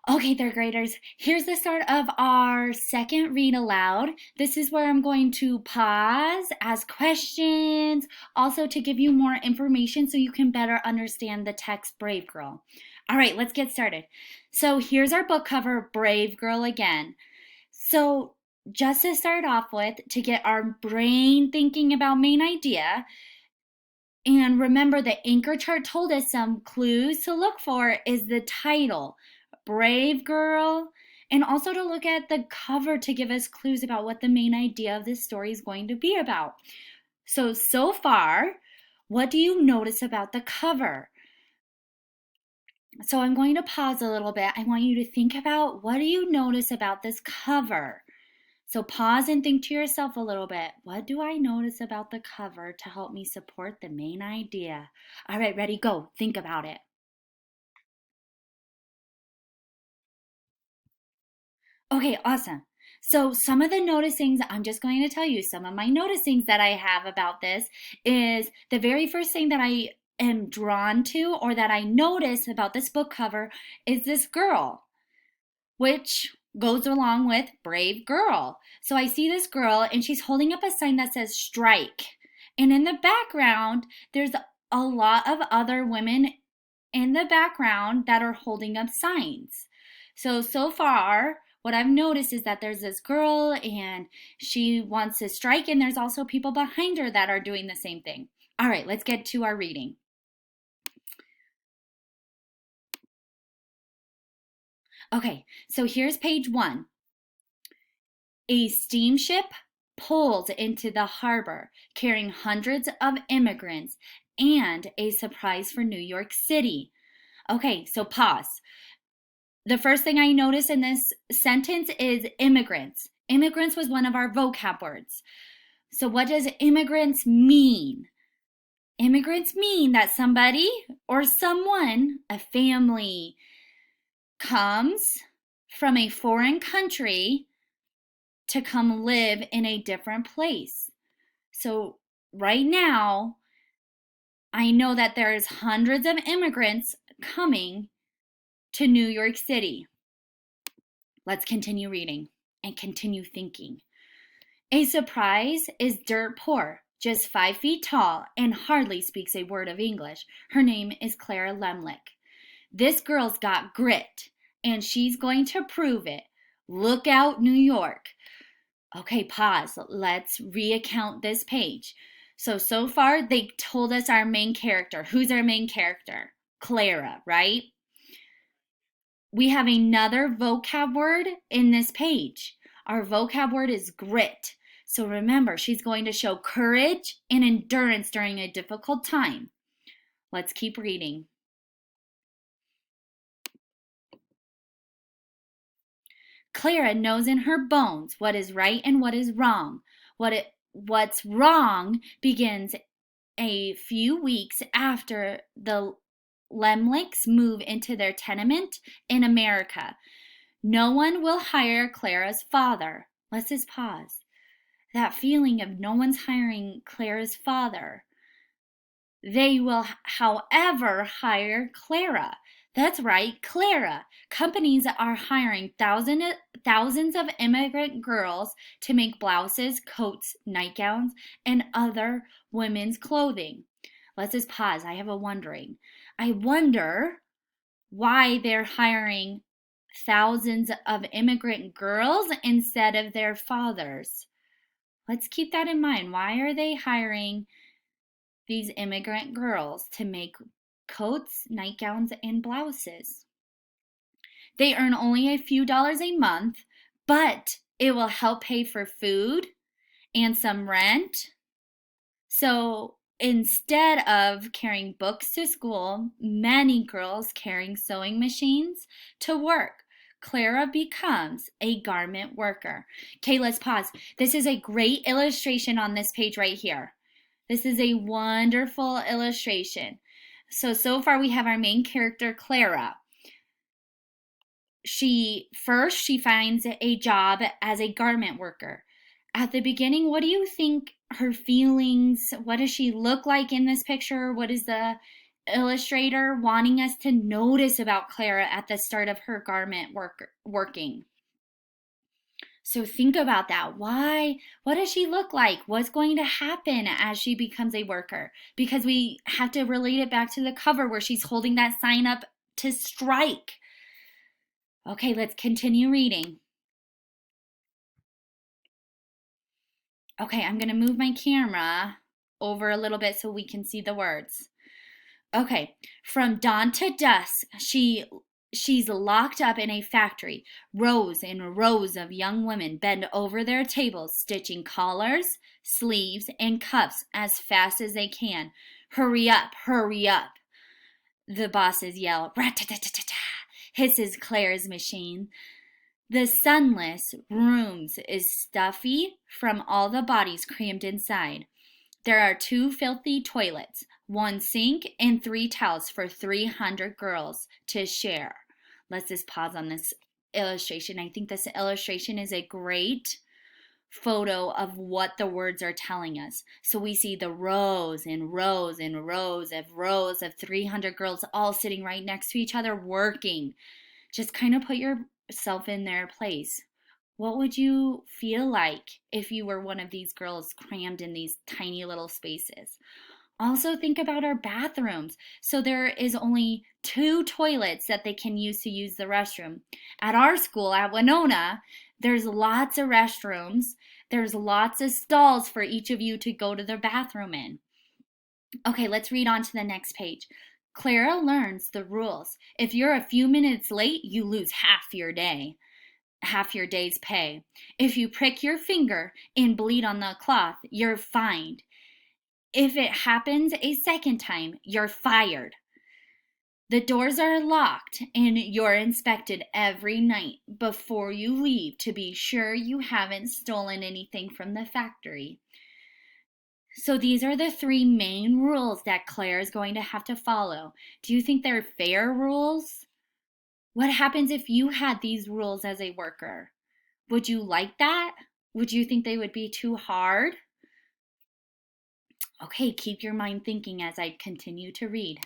Okay, third graders, here's the start of our second read aloud. This is where I'm going to pause, ask questions, also to give you more information so you can better understand the text Brave Girl. All right, let's get started. So here's our book cover, Brave Girl again. So just to start off with, to get our brain thinking about main idea, and remember, the anchor chart told us some clues to look for is the title, Brave Girl, and also to look at the cover to give us clues about what the main idea of this story is going to be about. So far, what do you notice about the cover? So I'm going to pause a little bit. I want you to think about what do you notice about this cover? So pause and think to yourself a little bit. What do I notice about the cover to help me support the main idea? All right, ready, go. Think about it. Okay, awesome. So some of the noticings, I'm just going to tell you some of my noticings that I have about this is the very first thing that I am drawn to or that I notice about this book cover is this girl, which goes along with brave girl. So I see this girl and she's holding up a sign that says strike. And in the background, there's a lot of other women in the background that are holding up signs. So far, what I've noticed is that there's this girl and she wants to strike, and there's also people behind her that are doing the same thing. All right, let's get to our reading. Okay, so here's page 1. A steamship pulls into the harbor carrying hundreds of immigrants and a surprise for New York City. Okay, so pause. The first thing I notice in this sentence is immigrants. Immigrants was one of our vocab words. So what does immigrants mean? Immigrants mean that somebody or someone, a family, comes from a foreign country to come live in a different place. So right now, I know that there's hundreds of immigrants coming to New York City. Let's continue reading and continue thinking. A surprise is dirt poor, just 5 feet tall, and hardly speaks a word of English. Her name is Clara Lemlich. This girl's got grit, and she's going to prove it. Look out, New York. Okay, pause. Let's reaccount this page. So far, they told us our main character. Who's our main character? Clara, right? We have another vocab word in this page. Our vocab word is grit. So remember, she's going to show courage and endurance during a difficult time. Let's keep reading. Clara knows in her bones what is right and what is wrong. What's wrong begins a few weeks after the Lemlichs move into their tenement in America. No one will hire Clara's father. Let's just pause. That feeling of no one's hiring Clara's father. They will, however, hire Clara. That's right, Clara. Companies are hiring thousands of immigrant girls to make blouses, coats, nightgowns, and other women's clothing. Let's just pause. I have a wondering. I wonder why they're hiring thousands of immigrant girls instead of their fathers. Let's keep that in mind. Why are they hiring these immigrant girls to make coats, nightgowns, and blouses? They earn only a few dollars a month, but it will help pay for food and some rent. So instead of carrying books to school, many girls carrying sewing machines to work. Clara becomes a garment worker. Okay, let's pause. This is a great illustration on this page right here. This is a wonderful illustration. So far we have our main character, Clara. She finds a job as a garment worker. At the beginning, what do you think her feelings, what does she look like in this picture? What is the illustrator wanting us to notice about Clara at the start of her garment working. So think about that. Why? What does she look like? What's going to happen as she becomes a worker? Because we have to relate it back to the cover where she's holding that sign up to strike. Okay, let's continue reading. Okay, I'm going to move my camera over a little bit so we can see the words. Okay, from dawn to dusk, she's locked up in a factory. Rows and rows of young women bend over their tables, stitching collars, sleeves, and cuffs as fast as they can. Hurry up, the bosses yell. Rat-ta-ta-ta-ta, hisses Claire's machine. The sunless rooms is stuffy from all the bodies crammed inside. There are 2 filthy toilets, 1 sink, and 3 towels for 300 girls to share. Let's just pause on this illustration. I think this illustration is a great photo of what the words are telling us. So we see the rows and rows and rows of 300 girls all sitting right next to each other working. Just kind of put yourself in their place. What would you feel like if you were one of these girls crammed in these tiny little spaces? Also think about our bathrooms. So there is only 2 toilets that they can use to use the restroom. At our school, at Winona, there's lots of restrooms. There's lots of stalls for each of you to go to the bathroom in. Okay, let's read on to the next page. Clara learns the rules. If you're a few minutes late, you lose half your day's pay. If you prick your finger and bleed on the cloth, you're fined. If it happens a second time, you're fired. The doors are locked and you're inspected every night before you leave to be sure you haven't stolen anything from the factory. So these are the 3 main rules that Claire is going to have to follow. Do you think they're fair rules? What happens if you had these rules as a worker? Would you like that? Would you think they would be too hard? Okay, keep your mind thinking as I continue to read.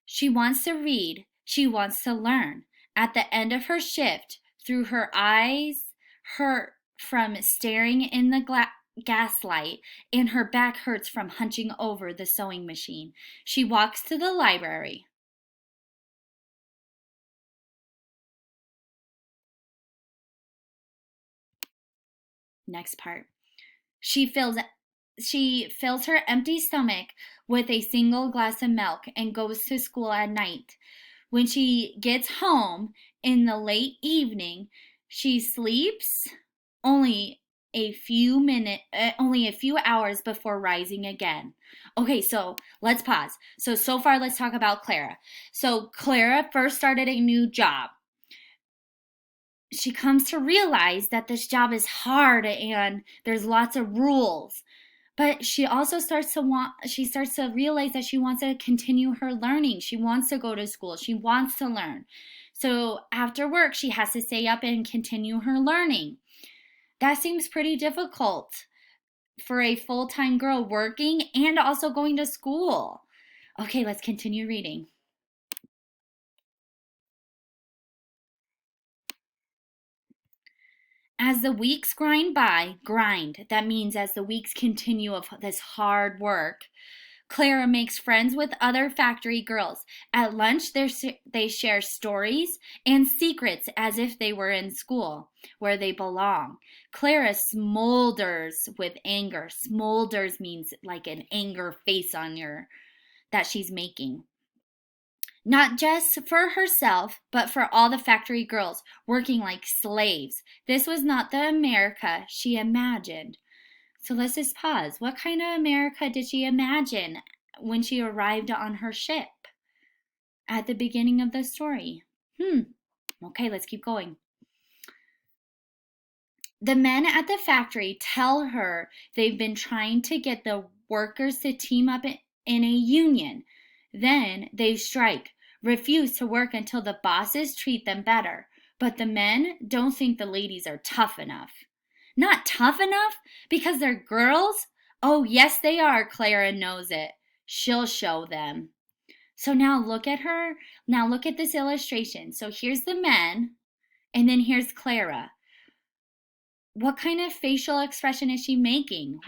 She wants to read. She wants to learn. At the end of her shift, through her eyes hurt from staring in the gaslight, and her back hurts from hunching over the sewing machine. She walks to the library. Next part. She fills her empty stomach with a single glass of milk and goes to school at night. When she gets home in the late evening, she sleeps only a few hours before rising again. Okay, so let's pause. So far let's talk about Clara. So Clara first started a new job. She comes to realize that this job is hard and there's lots of rules. But she also starts to realize that she wants to continue her learning. She wants to go to school. She wants to learn. So after work, she has to stay up and continue her learning. That seems pretty difficult for a full-time girl working and also going to school. Okay, let's continue reading. As the weeks that means as the weeks continue of this hard work, Clara makes friends with other factory girls. At lunch, they share stories and secrets as if they were in school, where they belong. Clara smolders with anger. Smolders means like an anger face on that she's making. Not just for herself, but for all the factory girls working like slaves. This was not the America she imagined. So let's just pause. What kind of America did she imagine when she arrived on her ship at the beginning of the story? Okay, let's keep going. The men at the factory tell her they've been trying to get the workers to team up in a union. Then they strike, refuse to work until the bosses treat them better. But the men don't think the ladies are tough enough. Not tough enough because they're girls? Oh, yes, they are. Clara knows it. She'll show them. So now look at her. Now look at this illustration. So here's the men, and then here's Clara. What kind of facial expression is she making?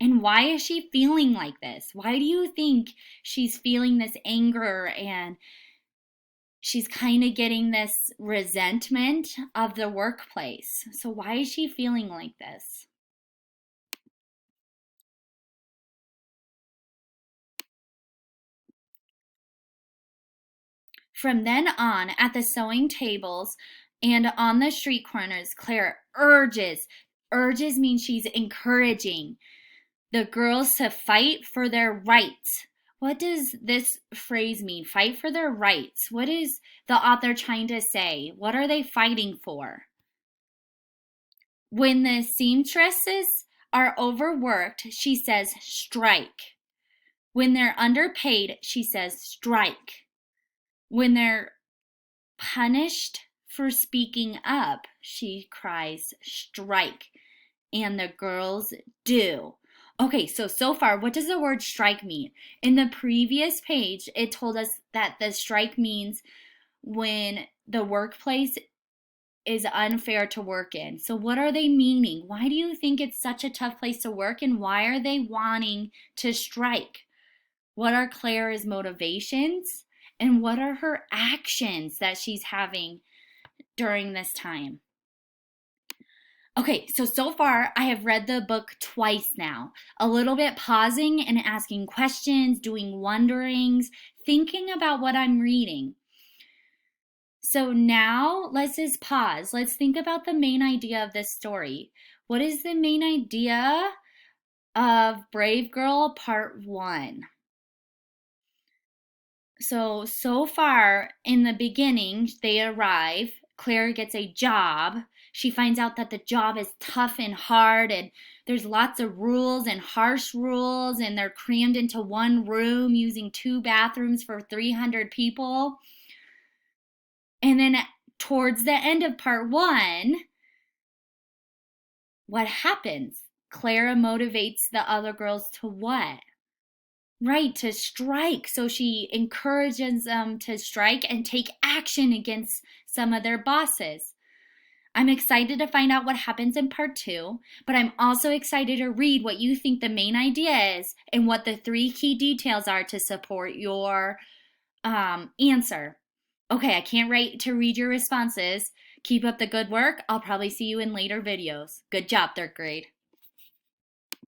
And why is she feeling like this? Why do you think she's feeling this anger and she's kind of getting this resentment of the workplace? So why is she feeling like this? From then on, at the sewing tables and on the street corners, Claire urges means she's encouraging the girls to fight for their rights. What does this phrase mean? Fight for their rights. What is the author trying to say? What are they fighting for? When the seamstresses are overworked, she says strike. When they're underpaid, she says strike. When they're punished for speaking up, she cries strike. And the girls do. Okay, so far, what does the word strike mean? In the previous page, it told us that the strike means when the workplace is unfair to work in. So what are they meaning? Why do you think it's such a tough place to work, and why are they wanting to strike? What are Clara's motivations, and what are her actions that she's having during this time? Okay, so far I have read the book twice now. A little bit pausing and asking questions, doing wonderings, thinking about what I'm reading. So now let's just pause. Let's think about the main idea of this story. What is the main idea of Brave Girl Part 1? So far in the beginning, they arrive. Claire gets a job. She finds out that the job is tough and hard, and there's lots of rules and harsh rules, and they're crammed into one room using 2 bathrooms for 300 people. And then towards the end of part 1, what happens? Clara motivates the other girls to what? Right, to strike. So she encourages them to strike and take action against some of their bosses. I'm excited to find out what happens in part 2, but I'm also excited to read what you think the main idea is and what the 3 key details are to support your answer. Okay, I can't wait to read your responses. Keep up the good work. I'll probably see you in later videos. Good job, 3rd grade.